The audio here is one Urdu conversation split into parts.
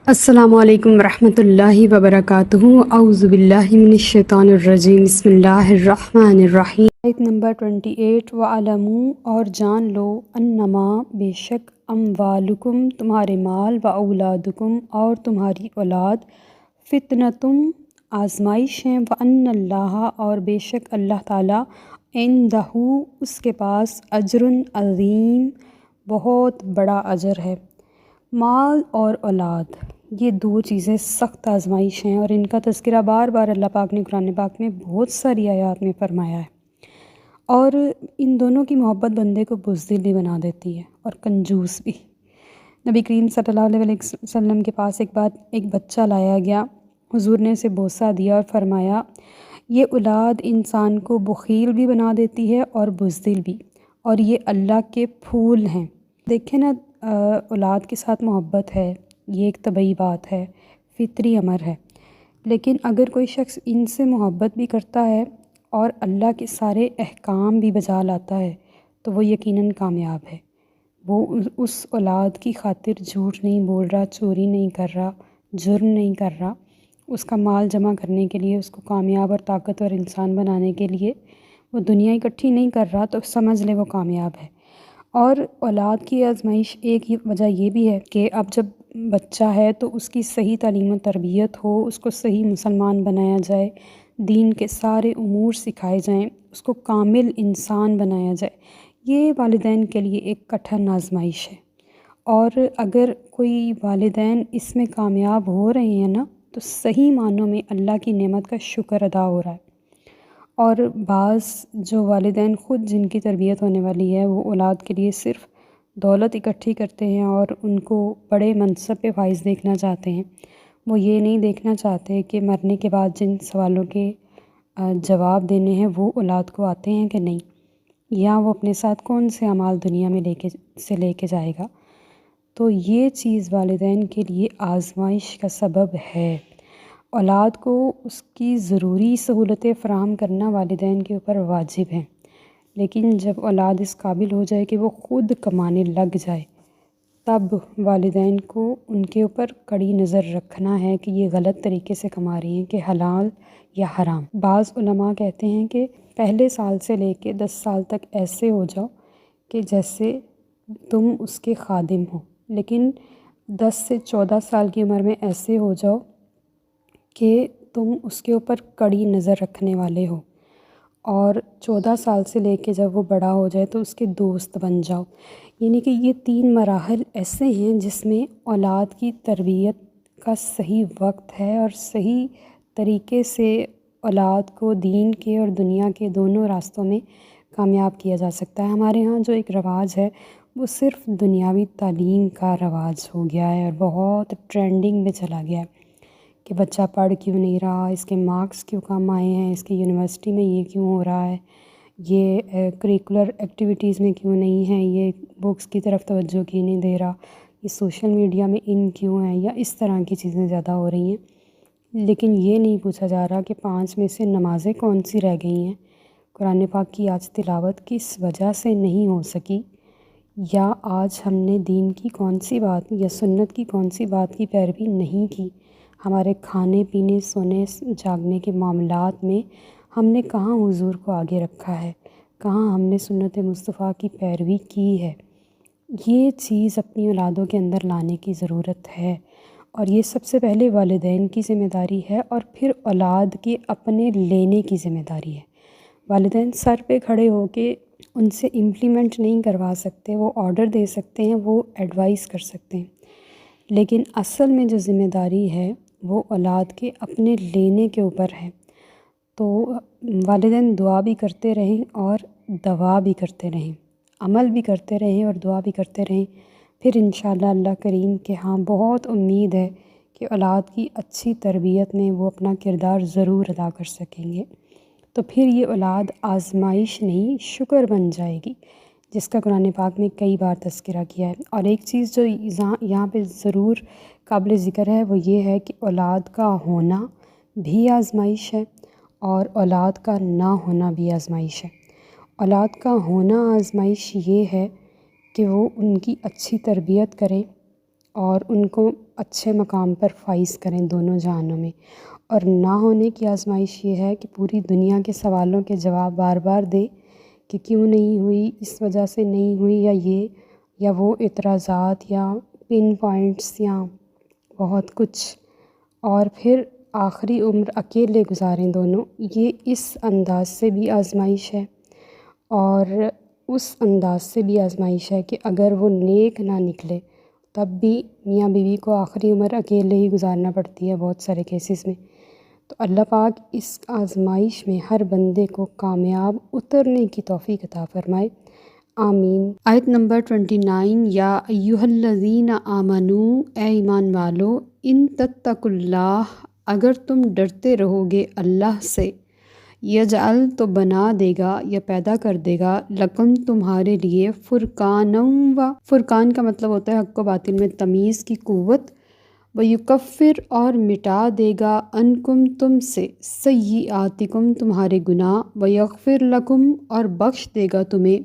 السلام علیکم ورحمۃ اللہ وبرکاتہ۔ اعوذ باللہ من الشیطان الرجیم، بسم اللہ الرحمن الرحیم۔ آیت نمبر 28۔ وَاعْلَمُوا، اور جان لو، انما، بے شک، اموالکم، تمہارے مال، و اولادکم، اور تمہاری اولاد، فتنتم، آزمائش ہیں، وَأَنَّ اللّٰہِ، اور بے شک اللہ تعالیٰ، عندہ، اس کے پاس، اجر عظیم، بہت بڑا اجر ہے۔ مال اور اولاد، یہ دو چیزیں سخت آزمائش ہیں، اور ان کا تذکرہ بار بار اللہ پاک نے قرآن پاک میں بہت ساری آیات میں فرمایا ہے، اور ان دونوں کی محبت بندے کو بزدل بھی بنا دیتی ہے اور کنجوس بھی۔ نبی کریم صلی اللہ علیہ وسلم کے پاس ایک بار ایک بچہ لایا گیا، حضور نے اسے بوسہ دیا اور فرمایا، یہ اولاد انسان کو بخیل بھی بنا دیتی ہے اور بزدل بھی، اور یہ اللہ کے پھول ہیں۔ دیکھیں نا، اولاد کے ساتھ محبت ہے، یہ ایک طبعی بات ہے، فطری امر ہے، لیکن اگر کوئی شخص ان سے محبت بھی کرتا ہے اور اللہ کے سارے احکام بھی بجا لاتا ہے تو وہ یقیناً کامیاب ہے۔ وہ اس اولاد کی خاطر جھوٹ نہیں بول رہا، چوری نہیں کر رہا، جرم نہیں کر رہا، اس کا مال جمع کرنے کے لیے، اس کو کامیاب اور طاقتور انسان بنانے کے لیے وہ دنیا اکٹھی نہیں کر رہا، تو سمجھ لے وہ کامیاب ہے۔ اور اولاد کی آزمائش ایک وجہ یہ بھی ہے کہ اب جب بچہ ہے تو اس کی صحیح تعلیم و تربیت ہو، اس کو صحیح مسلمان بنایا جائے، دین کے سارے امور سکھائے جائیں، اس کو کامل انسان بنایا جائے، یہ والدین کے لیے ایک کٹھن آزمائش ہے۔ اور اگر کوئی والدین اس میں کامیاب ہو رہے ہیں نا، تو صحیح معنوں میں اللہ کی نعمت کا شکر ادا ہو رہا ہے۔ اور بعض جو والدین خود جن کی تربیت ہونے والی ہے، وہ اولاد کے لیے صرف دولت اکٹھی کرتے ہیں اور ان کو بڑے منصب پہ فائز دیکھنا چاہتے ہیں، وہ یہ نہیں دیکھنا چاہتے کہ مرنے کے بعد جن سوالوں کے جواب دینے ہیں وہ اولاد کو آتے ہیں کہ نہیں، یا وہ اپنے ساتھ کون سے اعمال دنیا میں لے کے جائے گا۔ تو یہ چیز والدین کے لیے آزمائش کا سبب ہے۔ اولاد کو اس کی ضروری سہولتیں فراہم کرنا والدین کے اوپر واجب ہیں، لیکن جب اولاد اس قابل ہو جائے کہ وہ خود کمانے لگ جائے، تب والدین کو ان کے اوپر کڑی نظر رکھنا ہے کہ یہ غلط طریقے سے کما رہی ہیں، کہ حلال یا حرام۔ بعض علماء کہتے ہیں کہ پہلے سال سے لے کے 10 سال تک ایسے ہو جاؤ کہ جیسے تم اس کے خادم ہو، لیکن 10 سے 14 سال کی عمر میں ایسے ہو جاؤ کہ تم اس کے اوپر کڑی نظر رکھنے والے ہو، اور 14 سال سے لے کے جب وہ بڑا ہو جائے تو اس کے دوست بن جاؤ۔ یعنی کہ یہ 3 مراحل ایسے ہیں جس میں اولاد کی تربیت کا صحیح وقت ہے، اور صحیح طریقے سے اولاد کو دین کے اور دنیا کے دونوں راستوں میں کامیاب کیا جا سکتا ہے۔ ہمارے ہاں جو ایک رواج ہے وہ صرف دنیاوی تعلیم کا رواج ہو گیا ہے، اور بہت ٹرینڈنگ میں چلا گیا ہے کہ بچہ پڑھ کیوں نہیں رہا، اس کے مارکس کیوں کم آئے ہیں، اس کی یونیورسٹی میں یہ کیوں ہو رہا ہے، یہ کریکولر ایکٹیویٹیز میں کیوں نہیں ہے، یہ بکس کی طرف توجہ کیوں نہیں دے رہا، یہ سوشل میڈیا میں ان کیوں ہیں، یا اس طرح کی چیزیں زیادہ ہو رہی ہیں۔ لیکن یہ نہیں پوچھا جا رہا کہ 5 میں سے نمازیں کون سی رہ گئی ہیں، قرآن پاک کی آج تلاوت کس وجہ سے نہیں ہو سکی، یا آج ہم نے دین کی کون سی بات یا سنت کی کون سی بات کی پیروی نہیں کی، ہمارے کھانے پینے، سونے جاگنے کے معاملات میں ہم نے کہاں حضور کو آگے رکھا ہے، کہاں ہم نے سنت مصطفیٰ کی پیروی کی ہے۔ یہ چیز اپنی اولادوں کے اندر لانے کی ضرورت ہے، اور یہ سب سے پہلے والدین کی ذمہ داری ہے، اور پھر اولاد کے اپنے لینے کی ذمہ داری ہے۔ والدین سر پہ کھڑے ہو کے ان سے امپلیمنٹ نہیں کروا سکتے، وہ آرڈر دے سکتے ہیں، وہ ایڈوائز کر سکتے ہیں، لیکن اصل میں جو ذمہ داری ہے وہ اولاد کے اپنے لینے کے اوپر ہے۔ تو والدین دعا بھی کرتے رہیں اور دوا بھی کرتے رہیں، عمل بھی کرتے رہیں اور دعا بھی کرتے رہیں، پھر انشاءاللہ اللہ کریم کے ہاں بہت امید ہے کہ اولاد کی اچھی تربیت میں وہ اپنا کردار ضرور ادا کر سکیں گے۔ تو پھر یہ اولاد آزمائش نہیں، شکر بن جائے گی، جس کا قرآن پاک میں کئی بار تذکرہ کیا ہے۔ اور ایک چیز جو یہاں پہ ضرور قابل ذکر ہے وہ یہ ہے کہ اولاد کا ہونا بھی آزمائش ہے، اور اولاد کا نہ ہونا بھی آزمائش ہے۔ اولاد کا ہونا آزمائش یہ ہے کہ وہ ان کی اچھی تربیت کریں اور ان کو اچھے مقام پر فائز کریں دونوں جہانوں میں۔ اور نہ ہونے کی آزمائش یہ ہے کہ پوری دنیا کے سوالوں کے جواب بار بار دے کہ کیوں نہیں ہوئی، اس وجہ سے نہیں ہوئی، یا یہ یا وہ اعتراضات یا پن پوائنٹس یا بہت کچھ، اور پھر آخری عمر اکیلے گزاریں دونوں۔ یہ اس انداز سے بھی آزمائش ہے، اور اس انداز سے بھی آزمائش ہے کہ اگر وہ نیک نہ نکلے تب بھی میاں بیوی کو آخری عمر اکیلے ہی گزارنا پڑتی ہے بہت سارے کیسز میں۔ تو اللہ پاک اس آزمائش میں ہر بندے کو کامیاب اترنے کی توفیق عطا فرمائے، آمین۔ آیت نمبر 29، یا ایھا الذین آمنو، اے ایمان والو، ان تتقوا اللہ، اگر تم ڈرتے رہو گے اللہ سے، یجعل تو بنا دے گا یا پیدا کر دے گا، لکم تمہارے لیے، فرقان کا مطلب ہوتا ہے حق و باطل میں تمیز کی قوت، ویکفر اور مٹا دے گا، عنکم تم سے، سیئاتکم تمہارے گناہ، ویغفر لکم اور بخش دے گا تمہیں،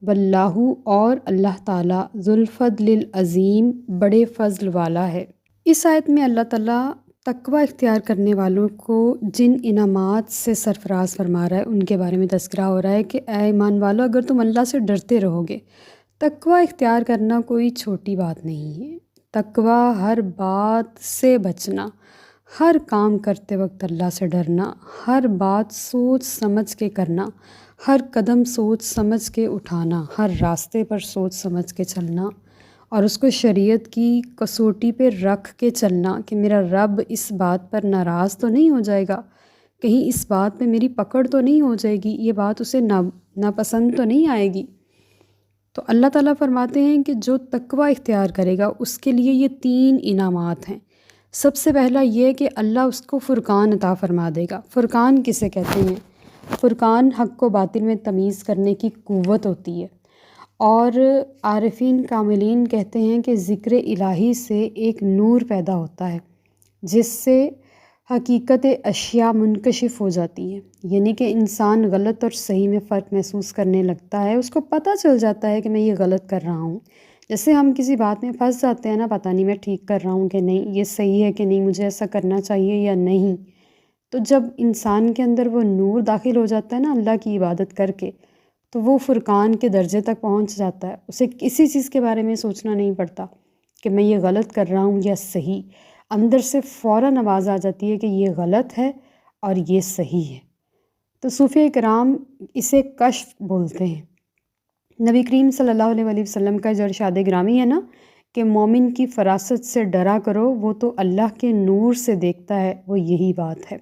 واللہ اور اللہ تعالیٰ ذو الفضل العظیم بڑے فضل والا ہے۔ اس آیت میں اللہ تعالیٰ تقوی اختیار کرنے والوں کو جن انعامات سے سرفراز فرما رہا ہے ان کے بارے میں تذکرہ ہو رہا ہے کہ اے ایمان والو، اگر تم اللہ سے ڈرتے رہو گے۔ تقوی اختیار کرنا کوئی چھوٹی بات نہیں ہے۔ تقوی ہر بات سے بچنا، ہر کام کرتے وقت اللہ سے ڈرنا، ہر بات سوچ سمجھ کے کرنا، ہر قدم سوچ سمجھ کے اٹھانا، ہر راستے پر سوچ سمجھ کے چلنا، اور اس کو شریعت کی کسوٹی پہ رکھ کے چلنا کہ میرا رب اس بات پر ناراض تو نہیں ہو جائے گا، کہیں اس بات پہ میری پکڑ تو نہیں ہو جائے گی، یہ بات اسے ناپسند تو نہیں آئے گی۔ تو اللہ تعالیٰ فرماتے ہیں کہ جو تقوی اختیار کرے گا اس کے لیے یہ 3 انعامات ہیں۔ سب سے پہلا یہ کہ اللہ اس کو فرقان عطا فرما دے گا۔ فرقان کسے کہتے ہیں؟ فرقان حق و باطل میں تمیز کرنے کی قوت ہوتی ہے، اور عارفین کاملین کہتے ہیں کہ ذکر الہی سے ایک نور پیدا ہوتا ہے جس سے حقیقت اشیاء منکشف ہو جاتی ہے، یعنی کہ انسان غلط اور صحیح میں فرق محسوس کرنے لگتا ہے، اس کو پتہ چل جاتا ہے کہ میں یہ غلط کر رہا ہوں۔ جیسے ہم کسی بات میں پھنس جاتے ہیں نا، پتہ نہیں میں ٹھیک کر رہا ہوں کہ نہیں، یہ صحیح ہے کہ نہیں، مجھے ایسا کرنا چاہیے یا نہیں۔ تو جب انسان کے اندر وہ نور داخل ہو جاتا ہے نا اللہ کی عبادت کر کے، تو وہ فرقان کے درجے تک پہنچ جاتا ہے، اسے کسی چیز کے بارے میں سوچنا نہیں پڑتا کہ میں یہ غلط کر رہا ہوں یا صحیح، اندر سے فوراً آواز آ جاتی ہے کہ یہ غلط ہے اور یہ صحیح ہے۔ تو صوفیہ کرام اسے کشف بولتے ہیں۔ نبی کریم صلی اللہ علیہ وآلہ وسلم کا جو ارشاد گرامی ہے نا کہ مومن کی فراست سے ڈرا کرو، وہ تو اللہ کے نور سے دیکھتا ہے، وہ یہی بات ہے۔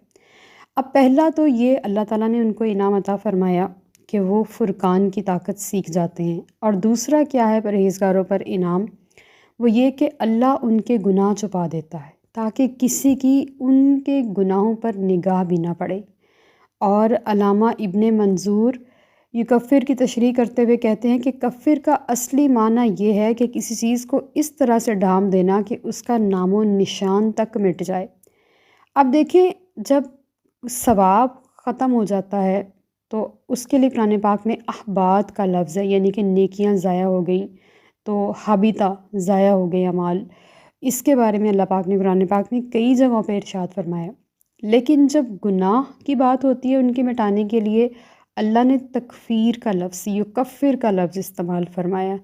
اب پہلا تو یہ اللہ تعالیٰ نے ان کو انعام عطا فرمایا کہ وہ فرقان کی طاقت سیکھ جاتے ہیں، اور دوسرا کیا ہے پرہیزگاروں پر انعام؟ وہ یہ کہ اللہ ان کے گناہ چھپا دیتا ہے تاکہ کسی کی ان کے گناہوں پر نگاہ بھی نہ پڑے۔ اور علامہ ابن منظور یکفر کی تشریح کرتے ہوئے کہتے ہیں کہ کفر کا اصلی معنی یہ ہے کہ کسی چیز کو اس طرح سے ڈھانپ دینا کہ اس کا نام و نشان تک مٹ جائے۔ اب دیکھیں، جب ثواب ختم ہو جاتا ہے تو اس کے لیے قرآن پاک میں احباط کا لفظ ہے، یعنی کہ نیکیاں ضائع ہو گئیں، تو حابطہ ضائع ہو گئے اعمال۔ اس کے بارے میں اللہ پاک نے قرآن پاک میں کئی جگہوں پہ ارشاد فرمایا۔ لیکن جب گناہ کی بات ہوتی ہے ان کے مٹانے کے لیے، اللہ نے تکفیر کا لفظ، یکفر کا لفظ استعمال فرمایا،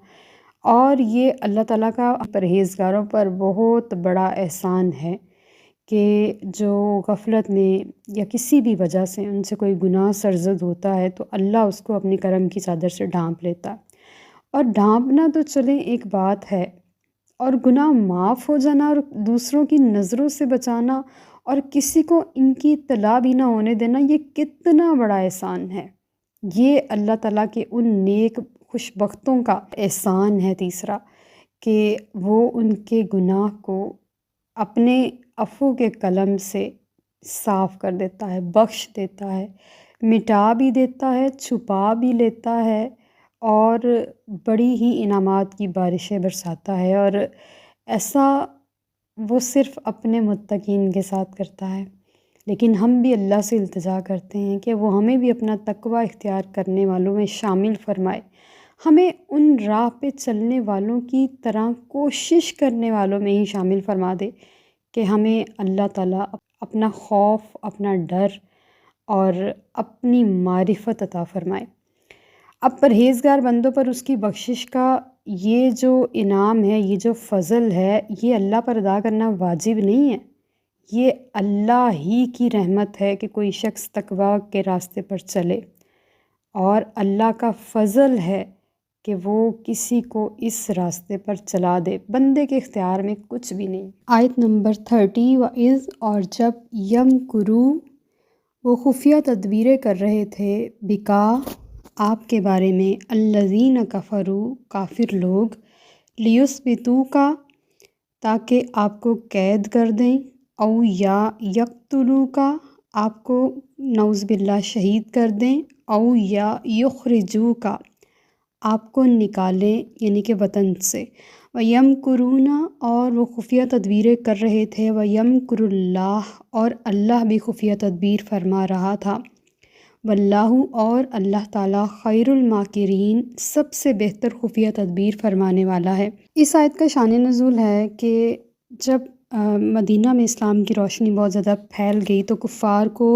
اور یہ اللہ تعالیٰ کا پرہیزگاروں پر بہت بڑا احسان ہے کہ جو غفلت میں یا کسی بھی وجہ سے ان سے کوئی گناہ سرزد ہوتا ہے تو اللہ اس کو اپنی کرم کی چادر سے ڈھانپ لیتا۔ اور ڈھانپنا تو چلیں ایک بات ہے، اور گناہ معاف ہو جانا اور دوسروں کی نظروں سے بچانا اور کسی کو ان کی اطلاع بھی نہ ہونے دینا، یہ کتنا بڑا احسان ہے۔ یہ اللہ تعالیٰ کے ان نیک خوش بختوں کا احسان ہے تیسرا، کہ وہ ان کے گناہ کو اپنے عفو کے قلم سے صاف کر دیتا ہے، بخش دیتا ہے، مٹا بھی دیتا ہے، چھپا بھی لیتا ہے، اور بڑی ہی انعامات کی بارشیں برساتا ہے۔ اور ایسا وہ صرف اپنے متقین کے ساتھ کرتا ہے، لیکن ہم بھی اللہ سے التجا کرتے ہیں کہ وہ ہمیں بھی اپنا تقوی اختیار کرنے والوں میں شامل فرمائے، ہمیں ان راہ پہ چلنے والوں کی طرح کوشش کرنے والوں میں ہی شامل فرما دے کہ ہمیں اللہ تعالیٰ اپنا خوف، اپنا ڈر اور اپنی معرفت عطا فرمائے۔ اب پرہیزگار بندوں پر اس کی بخشش کا یہ جو انعام ہے، یہ جو فضل ہے، یہ اللہ پر ادا کرنا واجب نہیں ہے، یہ اللہ ہی کی رحمت ہے کہ کوئی شخص تقویٰ کے راستے پر چلے، اور اللہ کا فضل ہے کہ وہ کسی کو اس راستے پر چلا دے، بندے کے اختیار میں کچھ بھی نہیں۔ آیت نمبر 30، وَإِذْ، اور جب یمکرو، وہ خفیہ تدبیریں کر رہے تھے، بکا، آپ کے بارے میں، الذین کفروا، کافر لوگ، لیثبتوکا، تاکہ آپ کو قید کر دیں، او یا یقتلوکا، آپ کو نعوذ باللہ شہید کر دیں، او یا یخرجوکا، آپ کو نکالیں یعنی کہ وطن سے، وَيَمْكُرُونَ، اور وہ خفیہ تدبیریں کر رہے تھے، وَيَمْكُرُ اللّہ، اور اللہ بھی خفیہ تدبیر فرما رہا تھا، واللہ، اور اللہ تعالیٰ، خیر الماکرین، سب سے بہتر خفیہ تدبیر فرمانے والا ہے۔ اس آیت کا شان نزول ہے کہ جب مدینہ میں اسلام کی روشنی بہت زیادہ پھیل گئی تو کفار کو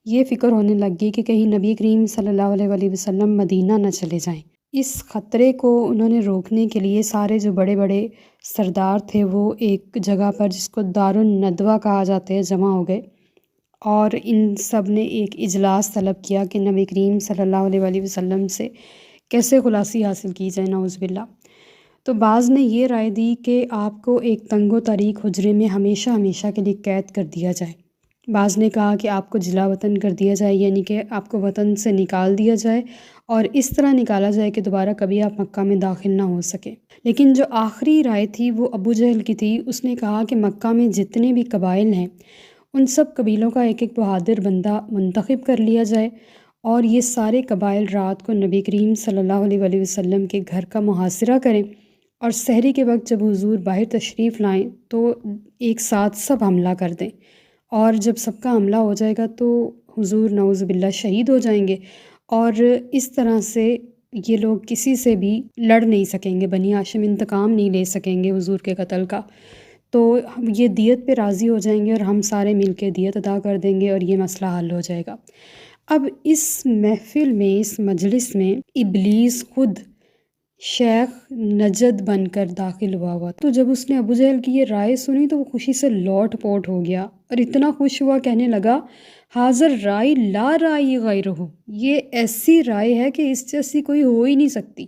یہ فکر ہونے لگ گئی کہ کہیں نبی کریم صلی اللہ علیہ وآلہ وسلم مدینہ نہ چلے جائیں۔ اس خطرے کو انہوں نے روکنے کے لیے سارے جو بڑے بڑے سردار تھے وہ ایک جگہ پر، جس کو دار الندوہ کہا جاتا ہے، جمع ہو گئے، اور ان سب نے ایک اجلاس طلب کیا کہ نبی کریم صلی اللہ علیہ وآلہ وسلم سے کیسے خلاصی حاصل کی جائے، نعوذ باللہ۔ تو بعض نے یہ رائے دی کہ آپ کو ایک تنگ و تاریک حجرے میں ہمیشہ ہمیشہ کے لیے قید کر دیا جائے۔ بعض نے کہا کہ آپ کو جلا وطن کر دیا جائے، یعنی کہ آپ کو وطن سے نکال دیا جائے، اور اس طرح نکالا جائے کہ دوبارہ کبھی آپ مکہ میں داخل نہ ہو سکے۔ لیکن جو آخری رائے تھی وہ ابو جہل کی تھی۔ اس نے کہا کہ مکہ میں جتنے بھی قبائل ہیں ان سب قبیلوں کا ایک ایک بہادر بندہ منتخب کر لیا جائے، اور یہ سارے قبائل رات کو نبی کریم صلی اللہ علیہ وآلہ وسلم کے گھر کا محاصرہ کریں، اور سحری کے وقت جب حضور باہر تشریف لائیں تو ایک ساتھ سب حملہ کر دیں، اور جب سب کا حملہ ہو جائے گا تو حضور نعوذ باللہ شہید ہو جائیں گے، اور اس طرح سے یہ لوگ کسی سے بھی لڑ نہیں سکیں گے، بنی ہاشم انتقام نہیں لے سکیں گے حضور کے قتل کا، تو یہ دیت پہ راضی ہو جائیں گے اور ہم سارے مل کے دیت ادا کر دیں گے اور یہ مسئلہ حل ہو جائے گا۔ اب اس محفل میں، اس مجلس میں ابلیس خود شیخ نجد بن کر داخل ہوا تو جب اس نے ابو جہل کی یہ رائے سنی تو وہ خوشی سے لوٹ پوٹ ہو گیا، اور اتنا خوش ہوا، کہنے لگا، حاضر رائے لا رائی غیرہ، یہ ایسی رائے ہے کہ اس جیسی کوئی ہو ہی نہیں سکتی،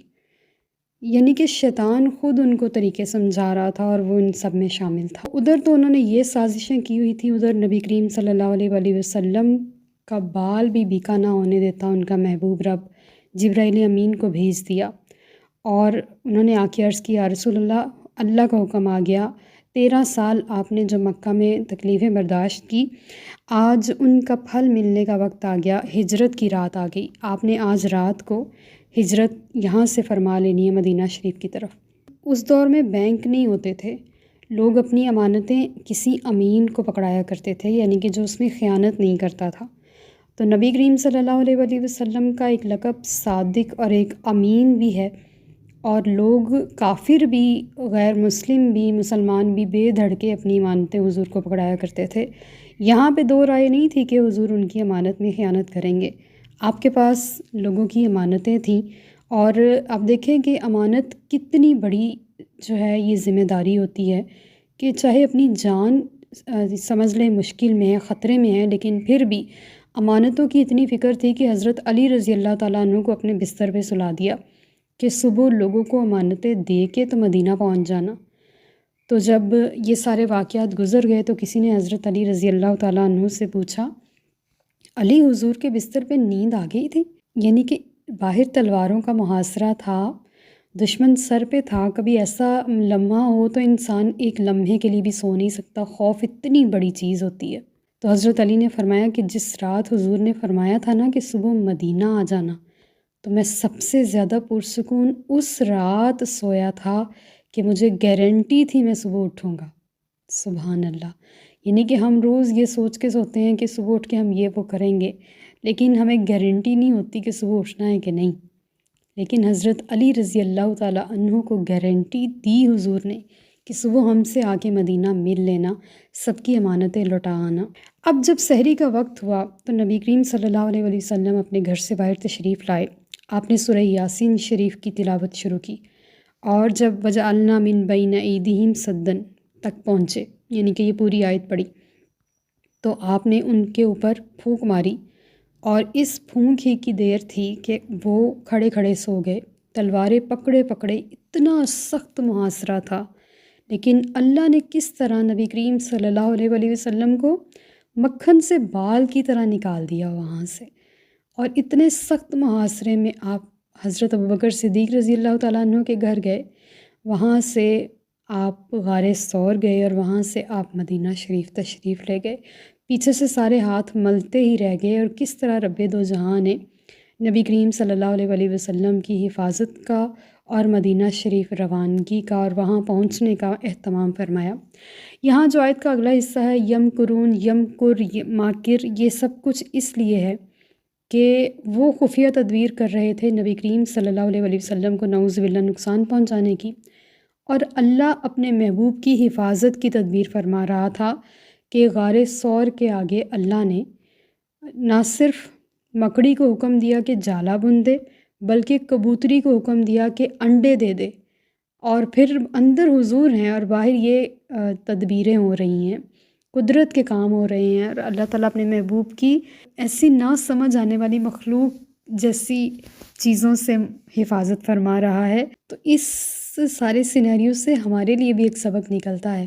یعنی کہ شیطان خود ان کو طریقے سمجھا رہا تھا اور وہ ان سب میں شامل تھا۔ ادھر تو انہوں نے یہ سازشیں کی ہوئی تھی، ادھر نبی کریم صلی اللہ علیہ وآلہ وسلم کا بال بھی بیکا نہ ہونے دیتا ان کا محبوب رب جبرائیل امین کو بھیج دیا، اور انہوں نے آ کے عرض کی، یا رسول اللہ، اللہ کا حکم آ گیا، 13 سال آپ نے جو مکہ میں تکلیفیں برداشت کی، آج ان کا پھل ملنے کا وقت آ گیا، ہجرت کی رات آ گئی، آپ نے آج رات کو ہجرت یہاں سے فرما لینی ہے مدینہ شریف کی طرف۔ اس دور میں بینک نہیں ہوتے تھے، لوگ اپنی امانتیں کسی امین کو پکڑایا کرتے تھے، یعنی کہ جو اس میں خیانت نہیں کرتا تھا۔ تو نبی کریم صلی اللہ علیہ وآلہ وسلم کا ایک لقب صادق اور ایک امین بھی ہے، اور لوگ کافر بھی، غیر مسلم بھی، مسلمان بھی بے دھڑکے اپنی امانتیں حضور کو پکڑایا کرتے تھے۔ یہاں پہ دو رائے نہیں تھی کہ حضور ان کی امانت میں خیانت کریں گے، آپ کے پاس لوگوں کی امانتیں تھیں، اور آپ دیکھیں کہ امانت کتنی بڑی جو ہے یہ ذمہ داری ہوتی ہے کہ چاہے اپنی جان سمجھ لیں مشکل میں ہے، خطرے میں ہے، لیکن پھر بھی امانتوں کی اتنی فکر تھی کہ حضرت علی رضی اللہ تعالیٰ عنہ کو اپنے بستر پہ سلا دیا کہ صبح لوگوں کو امانتیں دے کے تو مدینہ پہنچ جانا۔ تو جب یہ سارے واقعات گزر گئے تو کسی نے حضرت علی رضی اللہ تعالیٰ عنہ سے پوچھا، علی، حضور کے بستر پہ نیند آ گئی تھی؟ یعنی کہ باہر تلواروں کا محاصرہ تھا، دشمن سر پہ تھا، کبھی ایسا لمحہ ہو تو انسان ایک لمحے کے لیے بھی سو نہیں سکتا، خوف اتنی بڑی چیز ہوتی ہے۔ تو حضرت علی نے فرمایا کہ جس رات حضور نے فرمایا تھا نا کہ صبح مدینہ آ جانا، تو میں سب سے زیادہ پرسکون اس رات سویا تھا کہ مجھے گارنٹی تھی میں صبح اٹھوں گا۔ سبحان اللہ، یعنی کہ ہم روز یہ سوچ کے سوتے ہیں کہ صبح اٹھ کے ہم یہ وہ کریں گے، لیکن ہمیں گارنٹی نہیں ہوتی کہ صبح اٹھنا ہے کہ نہیں، لیکن حضرت علی رضی اللہ تعالیٰ عنہ کو گارنٹی دی حضور نے کہ صبح ہم سے آ کے مدینہ مل لینا، سب کی امانتیں لوٹا آنا۔ اب جب سحری کا وقت ہوا تو نبی کریم صلی اللہ علیہ وآلہ وسلم اپنے گھر سے باہر تشریف لائے۔ آپ نے سورہ یاسین شریف کی تلاوت شروع کی، اور جب وَجَعَلْنَا مِن بَيْنَ أَيْدِيهِمْ سَدًّا تک پہنچے، یعنی کہ یہ پوری آیت پڑھی، تو آپ نے ان کے اوپر پھونک ماری، اور اس پھونک ہی کی دیر تھی کہ وہ کھڑے کھڑے سو گئے، تلواریں پکڑے پکڑے، اتنا سخت محاصرہ تھا۔ لیکن اللہ نے کس طرح نبی کریم صلی اللہ علیہ وآلہ وسلم کو مکھن سے بال کی طرح نکال دیا وہاں سے، اور اتنے سخت محاصرے میں آپ حضرت ابوبکر صدیق رضی اللہ تعالیٰ عنہ کے گھر گئے، وہاں سے آپ غار ثور گئے، اور وہاں سے آپ مدینہ شریف تشریف لے گئے۔ پیچھے سے سارے ہاتھ ملتے ہی رہ گئے، اور کس طرح رب دو جہاں نے نبی کریم صلی اللہ علیہ وآلہ وسلم کی حفاظت کا اور مدینہ شریف روانگی کا اور وہاں پہنچنے کا اہتمام فرمایا۔ یہاں جو آیت کا اگلا حصہ ہے یم کرون، یم کر، ماکر، یہ سب کچھ اس لیے ہے کہ وہ خفیہ تدبیر کر رہے تھے نبی کریم صلی اللہ علیہ وآلہ وسلم کو نعوذ باللہ نقصان پہنچانے کی، اور اللہ اپنے محبوب کی حفاظت کی تدبیر فرما رہا تھا کہ غار ثور کے آگے اللہ نے نہ صرف مکڑی کو حکم دیا کہ جالا بن دے، بلکہ کبوتری کو حکم دیا کہ انڈے دے دے، اور پھر اندر حضور ہیں اور باہر یہ تدبیریں ہو رہی ہیں، قدرت کے کام ہو رہے ہیں، اور اللہ تعالیٰ اپنے محبوب کی ایسی نہ سمجھ آنے والی مخلوق جیسی چیزوں سے حفاظت فرما رہا ہے۔ تو اس سارے سینیریو سے ہمارے لیے بھی ایک سبق نکلتا ہے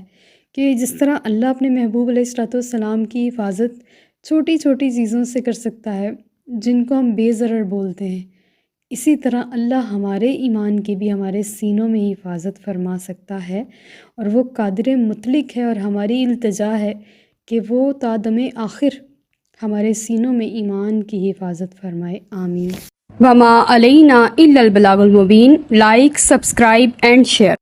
کہ جس طرح اللہ اپنے محبوب علیہ الصلوۃ والسلام کی حفاظت چھوٹی چھوٹی چیزوں سے کر سکتا ہے جن کو ہم بے ضرر بولتے ہیں، اسی طرح اللہ ہمارے ایمان کی بھی ہمارے سینوں میں حفاظت فرما سکتا ہے، اور وہ قادر مطلق ہے، اور ہماری التجا ہے کہ وہ تا دم آخر ہمارے سینوں میں ایمان کی حفاظت فرمائے، آمین۔ وما علینا الا البلاغ المبین۔ Like, subscribe and share.